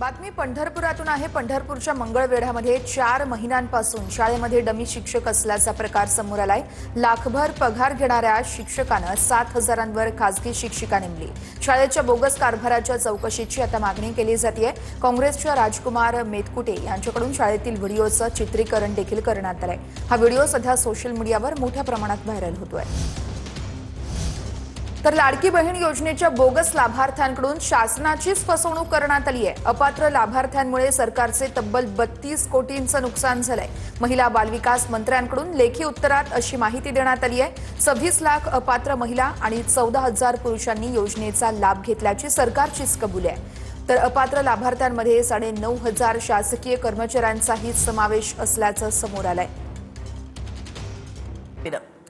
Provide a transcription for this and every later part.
बातमी पंढरपुरातून आहे। पंढरपूरच्या मंगळवेढ्यामध्ये 4 महिन्यांपासून शाळेमध्ये डमी शिक्षक असल्याचा प्रकार समोर आलाय। लाखभर पगार घेणाऱ्या शिक्षकांना 7,000वर खासगी शिक्षिका नेमली। शाळेच्या बोगस कारभाराच्या चौकशीची आता मागणी केली जाते। काँग्रेसच्या राजकुमार मेतकुटे यांच्याकडून शाळेतील व्हिडिओचं चित्रीकरण देखील करण्यात आलंय। हा व्हिडिओ सध्या सोशल मीडियावर मोठ्या प्रमाणात व्हायरल होतोय। तर लाडकी बहीण योजनेच्या बोगस लाभार्थ्यांकडून शासनाचीच फसवणूक करण्यात आली आहे। अपात्र लाभार्थ्यांमुळे सरकारचे तब्बल 32 कोटींचं नुकसान झालंय। महिला बालविकास मंत्र्यांकडून लेखी उत्तरात अशी माहिती देण्यात आली आहे। 26 लाख अपात्र महिला आणि 14,000 पुरुषांनी योजनेचा लाभ घेतल्याची सरकारचीच कबुली आहे। तर अपात्र लाभार्थ्यांमध्ये 9,500 शासकीय कर्मचाऱ्यांचाही समावेश असल्याचं समोर आलंय।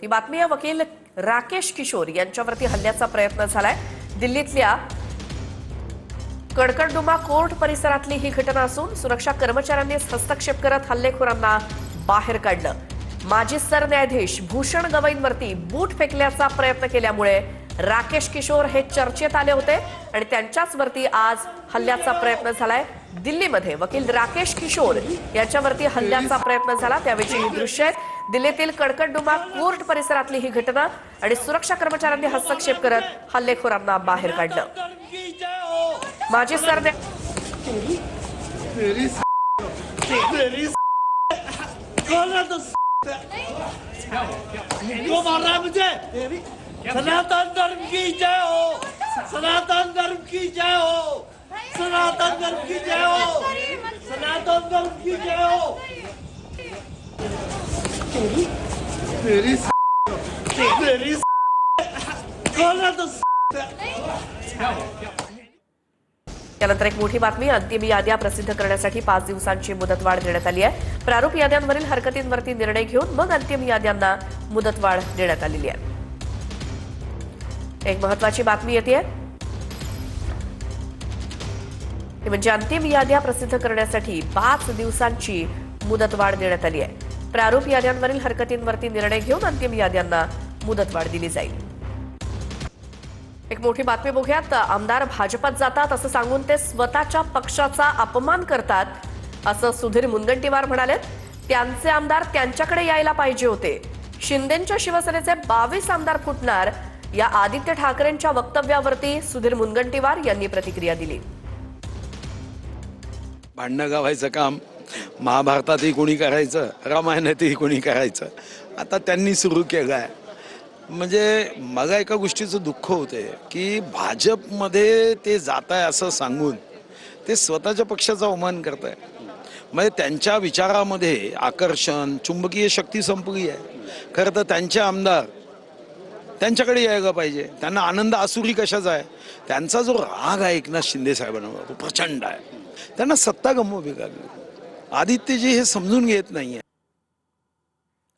ही बातमी आहे। वकील राकेश किशोर यांच्यावरती हल्ल्याचा प्रयत्न झालाय। दिल्लीतल्या कडकडडुमा कोर्ट परिसरातली ही घटना असून सुरक्षा कर्मचाऱ्यांनी हस्तक्षेप करत हल्लेखोरांना बाहेर काढलं। माजी सरन्यायाधीश भूषण गवईंवरती बूट फेकल्याचा प्रयत्न केल्यामुळे राकेश किशोर हे चर्चेत आले होते आणि त्यांच्याचवरती आज हल्ल्याचा प्रयत्न झालाय। दिल्लीमध्ये वकील राकेश किशोर यांच्यावरती हल्ल्याचा प्रयत्न झाला त्यावेळी ही दृश्य आहेत। दिल्लीतील कडकडडुमा कोर्ट परिसरातली ही घटना आणि सुरक्षा कर्मचाऱ्यांनी हस्तक्षेप करत हल्लेखोरांना बाहेर काढलं। माजी सनातन धर्म की जय हो, सनातन धर्म की जय हो, सनातन धर्म की जय हो, सनातन धर्म की जय हो। तेरी त्यानंतर एक मोठी बातमी। अंतिम याद्या प्रसिद्ध करण्यासाठी 5 दिवसांची मुदतवाढ देण्यात आली आहे। प्रारूप याद्यांवरील हरकतींवरती निर्णय घेऊन मग अंतिम याद्यांना मुदतवाढ देण्यात आलेली आहे। एक महत्त्वाची बातमी येते ती म्हणजे अंतिम याद्या प्रसिद्ध करण्यासाठी 5 दिवसांची मुदतवाढ देण्यात आली आहे। प्रारूप याद्यांवरील हरकतींवरती निर्णय घेऊन अंतिम याद्यांना मुदतवाढ दिली जाईल। एक मोठी बातमी बघूयात। आमदार भाजपात जातात असं सांगून ते स्वतःच्या पक्षाचा अपमान करतात असं सुधीर मुनगंटीवार म्हणाले। त्यांचे आमदार त्यांच्याकडे यायला पाहिजे होते। शिंदेंच्या शिवसेनेचे 22 आमदार फुटणार या आदित्य ठाकरेंच्या वक्तव्यावरती सुधीर मुनगंटीवार यांनी प्रतिक्रिया दिली। भांडणं गावायचं काम महाभारतातही कोणी करायचं, रामायणातही कोणी करायचं, आता त्यांनी सुरू केलं आहे। म्हणजे मला एका गोष्टीचं दुःख होते की भाजपमध्ये ते जात आहे असं सांगून ते स्वतःच्या पक्षाचा अवमान करत आहे। म्हणजे त्यांच्या विचारामध्ये आकर्षण, चुंबकीय शक्ती संपली आहे। खरं तर त्यांचे आमदार त्यांच्याकडे यायला पाहिजे। त्यांना आनंद आसुरी कशाचा आहे? त्यांचा जो राग आहे एकनाथ शिंदे साहेबांवर तो प्रचंड आहे। त्यांना सत्ता गमवावी लागली। आदित्यजी हे समजून घेत नाहीये।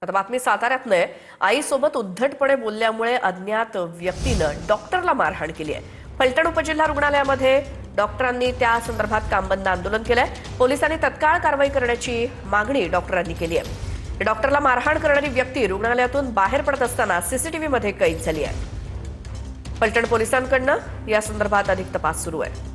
आता बातमी साताऱ्यातनं आहे। आईसोबत उद्धटपणे बोलल्यामुळे अज्ञात व्यक्तीनं डॉक्टरला मारहाण केली आहे। फलटण उपजिल्हा रुग्णालयामध्ये डॉक्टरांनी त्या संदर्भात कामबंद आंदोलन केलंय। पोलिसांनी तत्काळ कारवाई करण्याची मागणी डॉक्टरांनी केली आहे। डॉक्टरला मारहाण करणारी व्यक्ती रुग्णालयातून बाहेर पडत असताना सीसीटीव्ही मध्ये कैद झाली आहे। फलटण पोलिसांकडनं या संदर्भात अधिक तपास सुरू आहे।